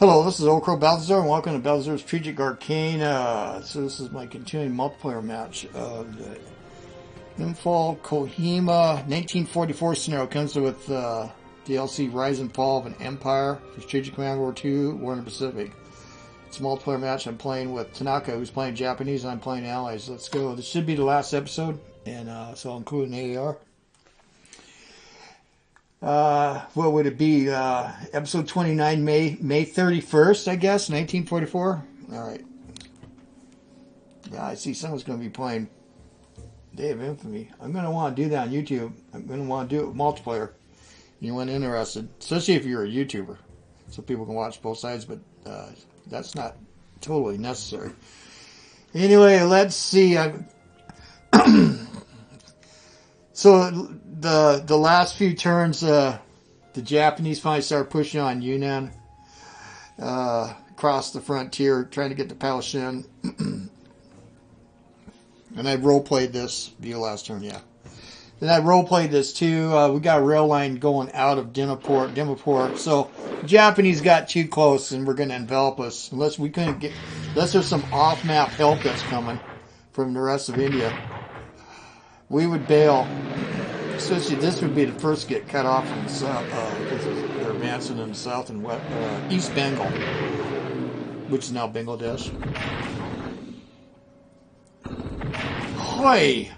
Hello, this is OldCrowBalthazor, and welcome to Balthazor's Tragic Arcana. So this is my continuing multiplayer match of the Imphal-Kohima 1944 scenario. It comes with DLC Rise and Fall of an Empire for Strategic Command War II, War in the Pacific. It's a multiplayer match. I'm playing with Tanaka, who's playing Japanese, and I'm playing Allies. Let's go. This should be the last episode, and so I'll include an AAR. What would it be? Episode 29, May 31st, I guess, 1944. All right. Yeah, I see someone's going to be playing Day of Infamy. I'm going to want to do that on YouTube. I'm going to want to do it with multiplayer. Anyone interested, especially if you're a YouTuber, so people can watch both sides, but that's not totally necessary. Anyway, let's see. So the last few turns, the Japanese finally started pushing on Yunnan across the frontier, trying to get to Palestine. And I role-played this via last turn, yeah. Then I role-played this too. We got a rail line going out of Dimapur. So the Japanese got too close and were going to envelop us unless there's some off-map help that's coming from the rest of India. We would bail. Especially this would be the first to get cut off from the south, because they're advancing in the south and East Bengal, which is now Bangladesh. Hoy!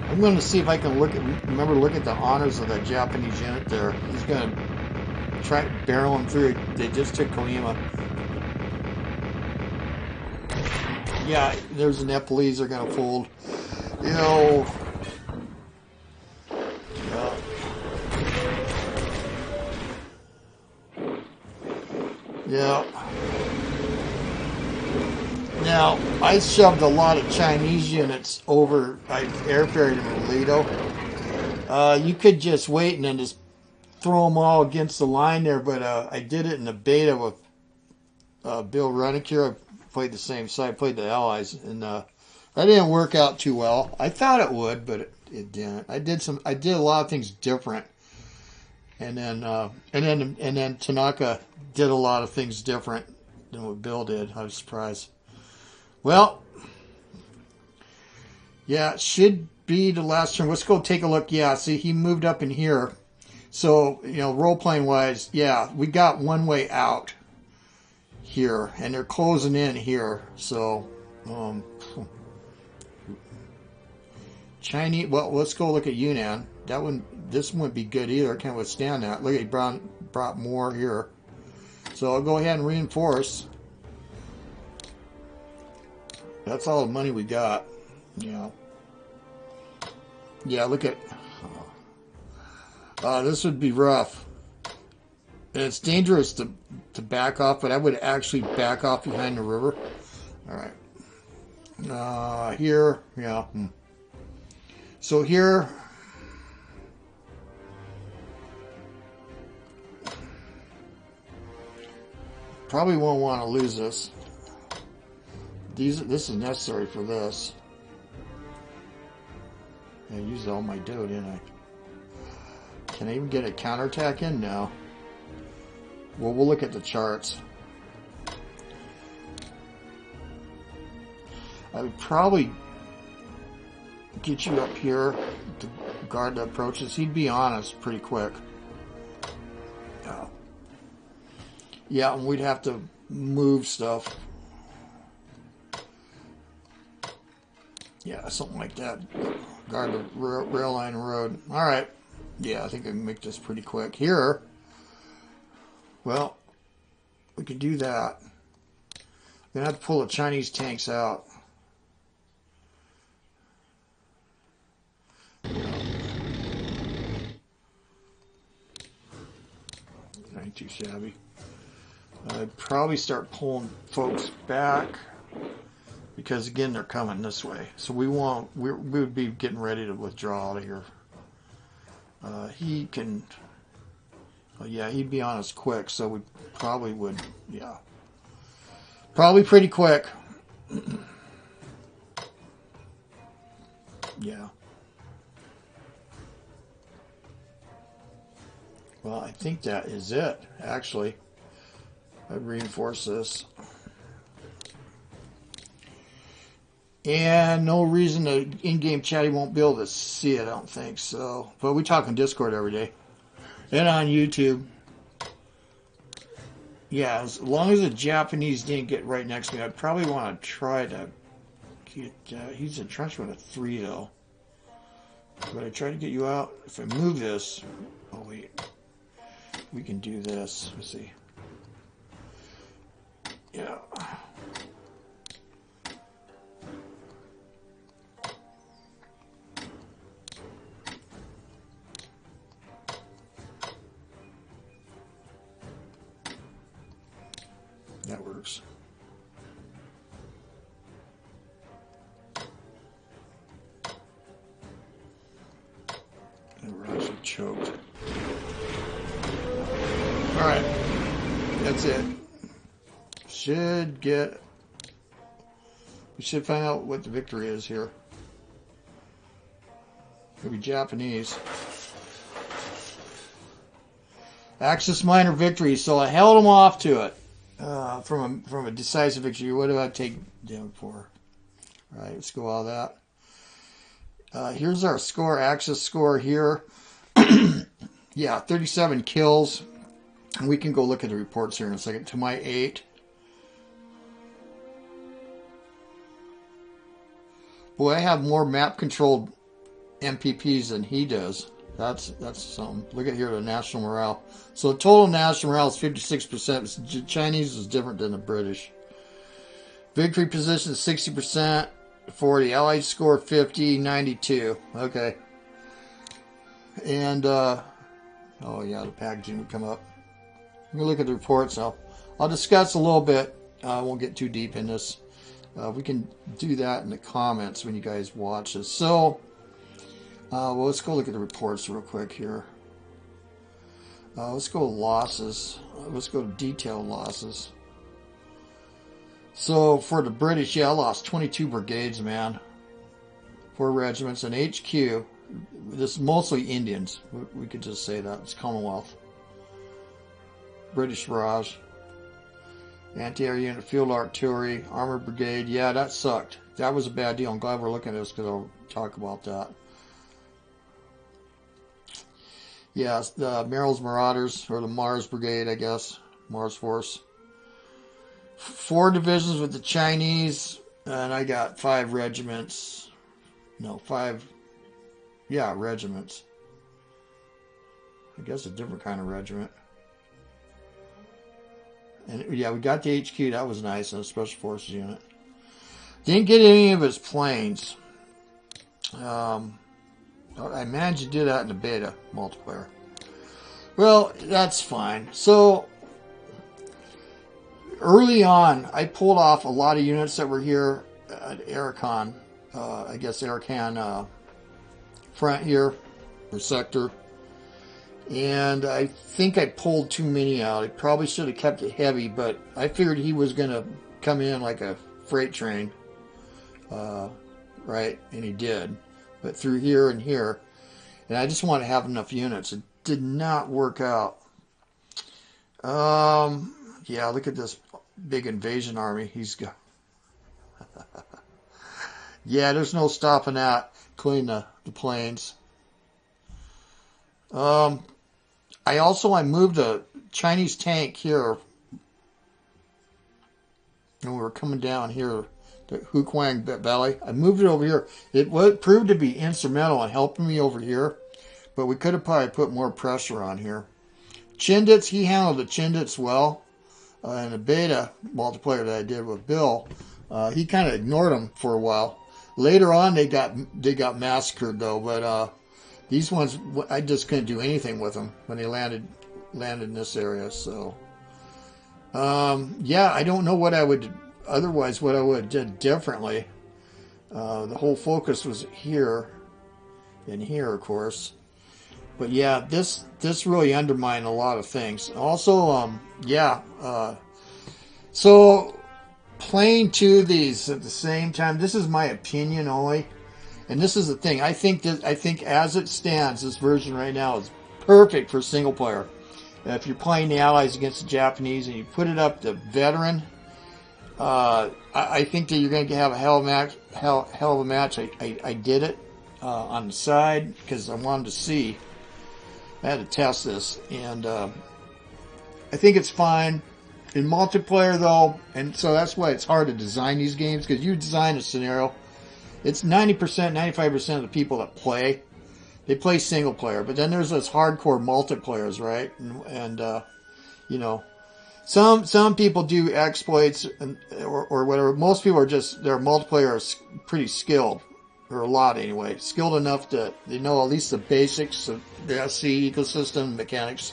I'm going to see if I can look at the honors of that Japanese unit there. He's going to try barreling through. They just took Kohima. Yeah, there's the Nepalese are going to fold. Yeah. Yeah. Now, I shoved a lot of Chinese units over. I airferried them in Lido. You could just wait and then just throw them all against the line there, but I did it in the beta with Bill Reniker. I played the same side, I played the Allies, and that didn't work out too well. I thought it would, but it didn't. I did a lot of things different, and then Tanaka did a lot of things different than what Bill did. I was surprised. Well, yeah, it should be the last turn. Let's go take a look. Yeah, see, he moved up in here. So, role-playing wise, yeah, we got one way out here, and they're closing in here. So, Chinese, well, let's go look at Yunnan. This wouldn't be good either. I can't withstand that. Look, he brought more here. So I'll go ahead and reinforce. That's all the money we got. Yeah. Yeah, look at... this would be rough. And it's dangerous to back off, but I would actually back off behind the river. Alright. Here, yeah. So here... Probably won't want to lose this. This is necessary for this. I used all my dough, didn't I? Can I even get a counterattack in? No. Well, we'll look at the charts. I would probably get you up here to guard the approaches. He'd be on us pretty quick. Yeah, and we'd have to move stuff. Yeah, something like that. Guard the rail line road. All right. Yeah, I think I can make this pretty quick. Here, well, we could do that. We're going to have to pull the Chinese tanks out. Ain't too shabby. I'd probably start pulling folks back because, again, they're coming this way. So we would be getting ready to withdraw out of here. He can, yeah, he'd be on us quick, so we probably would, yeah. Probably pretty quick. Yeah. Well, I think that is it, actually. I'd reinforce this. And no reason the in-game chat won't be able to see it, I don't think so. But we talk on Discord every day. And on YouTube. Yeah, as long as the Japanese didn't get right next to me, I'd probably want to try to get... he's entrenched with a 3, though. But I try to get you out. If I move this... Oh, wait. We can do this. Let's see. Yeah. That works. And we're actually choked. All right, that's it. We should find out what the victory is here. Maybe Japanese. Axis minor victory, so I held them off to it from a decisive victory. What do I take them for? All right, let's go all that. Here's our score, Axis score here. Yeah, 37 kills. And we can go look at the reports here in a second. To my 8. Boy, I have more map-controlled MPPs than he does. That's something. Look at here, the national morale. So total national morale is 56%. The Chinese is different than the British. Victory position is 60%. 40. Allied score 50. 92. Okay. And, oh yeah, the packaging would come up. Let me look at the reports. I'll discuss a little bit. I won't get too deep in this. We can do that in the comments when you guys watch this. So, well, let's go look at the reports real quick here. Let's go to losses. Let's go to detailed losses. So, for the British, yeah, I lost 22 brigades, man. 4 regiments, and HQ. This is mostly Indians. We could just say that. It's Commonwealth. British Raj. Anti-air unit, field artillery, armored brigade. Yeah, that sucked. That was a bad deal. I'm glad we're looking at this because I'll talk about that. Yeah, the Merrill's Marauders, or the Mars Brigade, I guess. Mars Force. 4 divisions with the Chinese, and I got 5 regiments. No, 5. Yeah, regiments. I guess a different kind of regiment. And yeah, we got the HQ. That was nice. And a Special Forces unit. Didn't get any of his planes. I managed to do that in the beta multiplayer. Well, that's fine. So, early on, I pulled off a lot of units that were here at Arakan. I guess Arakan front here, or sector. And I think I pulled too many out. I probably should have kept it heavy, but I figured he was going to come in like a freight train. Right? And he did. But through here and here. And I just want to have enough units. It did not work out. Yeah, look at this big invasion army he's got. Yeah, there's no stopping that. Including the planes. I moved a Chinese tank here. And we were coming down here, the Hukwang Valley. I moved it over here. It proved to be instrumental in helping me over here. But we could have probably put more pressure on here. Chindits, he handled the Chindits well. In the beta multiplayer that I did with Bill, he kind of ignored them for a while. Later on, they got massacred though. But these ones, I just couldn't do anything with them when they landed in this area. So, yeah, I don't know what I would have did differently. The whole focus was here and here, of course. But yeah, this really undermined a lot of things. Also, so playing 2 of these at the same time, this is my opinion only. And this is the thing. I think as it stands, this version right now is perfect for single player. If you're playing the Allies against the Japanese and you put it up to veteran, I think that you're going to have a hell of a match. I did it on the side because I wanted to see. I had to test this, and I think it's fine. In multiplayer, though, and so that's why it's hard to design these games, because you design a scenario, it's 90%, 95% of the people that play, they play single player, but then there's those hardcore multiplayers, right? And you know, some people do exploits or whatever. Most people are just, their multiplayer is pretty skilled, or a lot anyway, skilled enough that they know at least the basics of the SC ecosystem mechanics.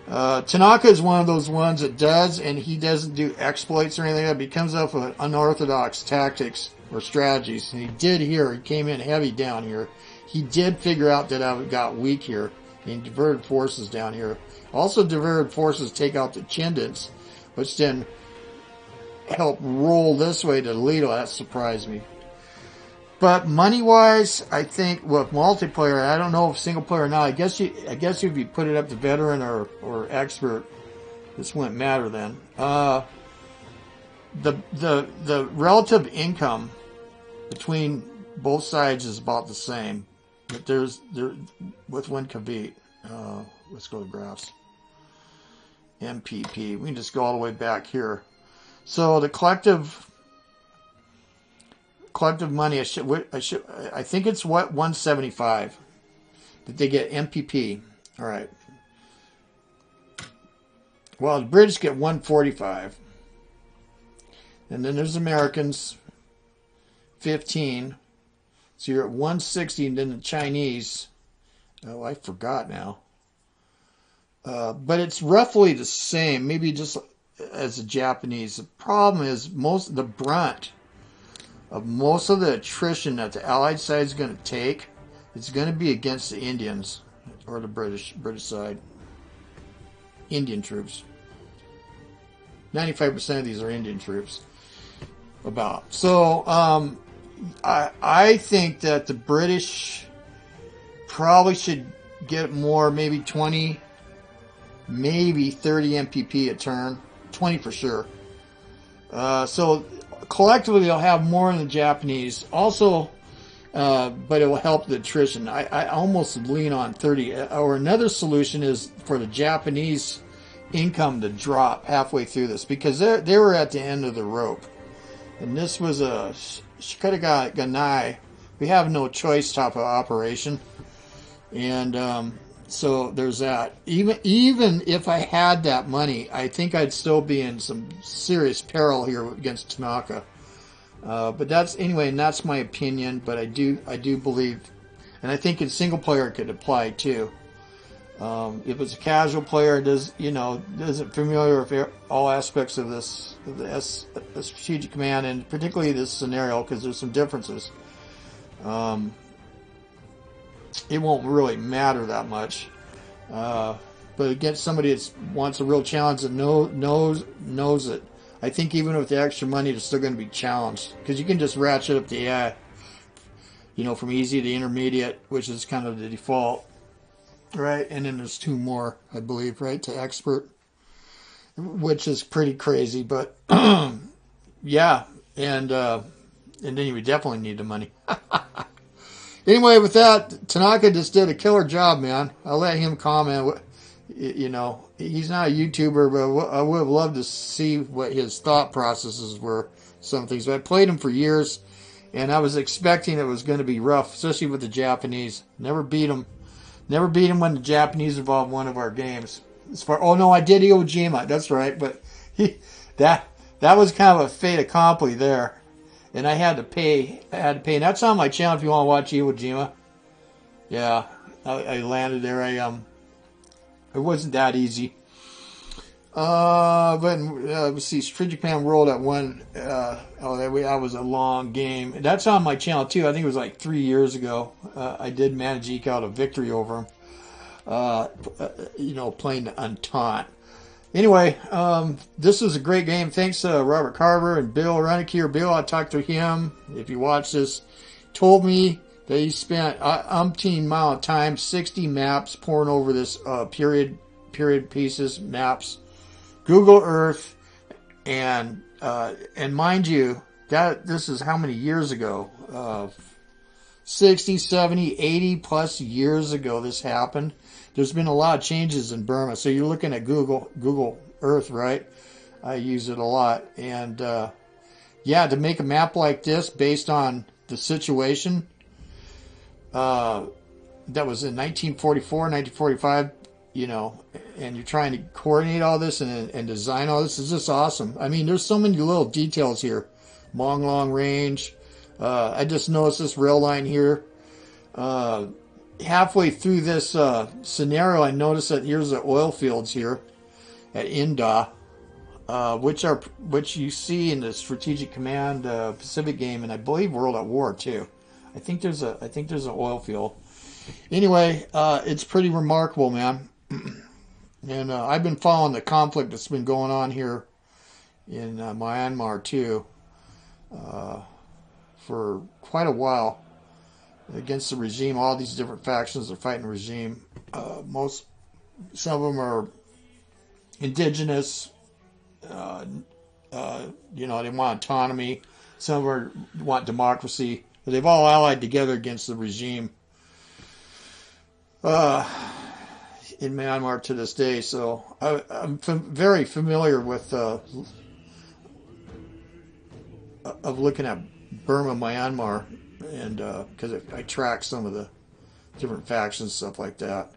Tanaka is one of those ones that does, and he doesn't do exploits or anything like that. He comes up with unorthodox tactics or strategies, and he did here. He came in heavy down here. He did figure out that I got weak here, and he diverted forces down here. Also diverted forces take out the Chindits, which then help roll this way to Toledo. That surprised me. But money-wise, I think with multiplayer, I don't know if single player or not. I guess if you put it up to veteran or expert, this wouldn't matter then. The relative income between both sides is about the same, but with one caveat. Let's go to graphs. MPP. We can just go all the way back here. So the collective money, I think it's what, 175 that they get MPP. All right. Well, the British get 145, and then there's Americans 15. So you're at 160, and then the Chinese. Oh, I forgot now. But it's roughly the same, maybe just as the Japanese. The problem is the brunt of most of the attrition that the Allied side is going to take, it's going to be against the Indians or the British side. Indian troops. 95% of these are Indian troops. About. So I think that the British probably should get more, maybe 20, maybe 30 MPP a turn. 20 for sure. So collectively, they'll have more than the Japanese. Also, but it will help the attrition. I almost lean on 30. Or another solution is for the Japanese income to drop halfway through this, because they were at the end of the rope. And this was a Shikaraganai. We have no choice type of operation. And so there's that. Even if I had that money, I think I'd still be in some serious peril here against Tanaka. But that's anyway, and that's my opinion. But I do believe, and I think in single player it could apply too. If it's a casual player, isn't familiar with all aspects of this, the strategic command, and particularly this scenario, because there's some differences. It won't really matter that much. But against somebody that wants a real challenge and knows it, I think even with the extra money, they're still going to be challenged, because you can just ratchet up the AI, from easy to intermediate, which is kind of the default. Right, and then there's 2 more, I believe, right, to expert, which is pretty crazy, but yeah, and then you would definitely need the money. Anyway, with that, Tanaka just did a killer job, man. I'll let him comment. He's not a YouTuber, but I would have loved to see what his thought processes were. Some things. But I played him for years, and I was expecting it was going to be rough, especially with the Japanese. Never beat him. Never beat him when the Japanese involved one of our games. I did Iwo Jima. That's right, but that was kind of a fait accompli there, and I had to pay. And that's on my channel if you want to watch Iwo Jima. Yeah, I landed there. It wasn't that easy. But let's see, Strategic Command rolled at 1. That was a long game. That's on my channel too. I think it was like 3 years ago. I did manage to eke out a victory over him. Playing the Entente. Anyway, this was a great game. Thanks to Robert Carver and Bill Renick here. Bill, I talked to him. If you watch this, told me that he spent umpteen amount of time, 60 maps, pouring over this period pieces, maps, Google Earth, and mind you, that this is how many years ago? 60, 70, 80 plus years ago this happened. There's been a lot of changes in Burma. So you're looking at Google Earth, right? I use it a lot. And yeah, to make a map like this based on the situation that was in 1944, 1945, you know, and you're trying to coordinate all this and design all this is just awesome. I mean, there's so many little details here. Long range. I just noticed this rail line here. Halfway through this scenario, I noticed that here's the oil fields here at Inda, which you see in the Strategic Command Pacific game, and I believe World at War too. I think there's an oil field. Anyway, it's pretty remarkable, man. And I've been following the conflict that's been going on here in Myanmar too. For quite a while against the regime. All these different factions are fighting the regime. Some of them are indigenous. You know, they want autonomy. Some of them want democracy. But they've all allied together against the regime in Myanmar to this day. So I'm very familiar with of looking at Burma, Myanmar, and because I track some of the different factions, stuff like that.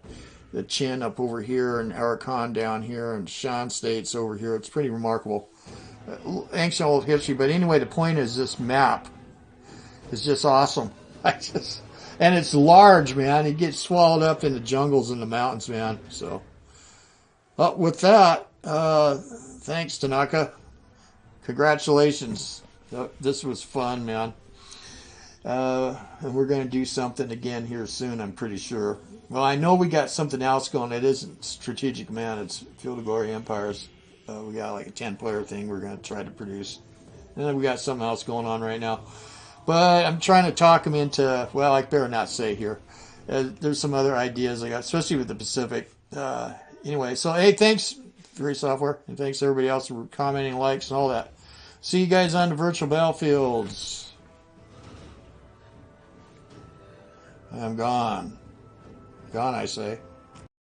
The Chin up over here, and Arakan down here, and Shan States over here. It's pretty remarkable. Ancient old history, but anyway, the point is this map is just awesome. And it's large, man. It gets swallowed up in the jungles and the mountains, man. So, with that, thanks, Tanaka. Congratulations. This was fun, man. And we're going to do something again here soon, I'm pretty sure. Well, I know we got something else going. It isn't Strategic Command. It's Field of Glory Empires. We got like a 10-player thing we're going to try to produce. And then we got something else going on right now. But I'm trying to talk them into, well, I better not say here. There's some other ideas I got, especially with the Pacific. Anyway, so hey, thanks, Fury Software. And thanks to everybody else for commenting, likes, and all that. See you guys on the virtual battlefields. I'm gone. Gone, I say.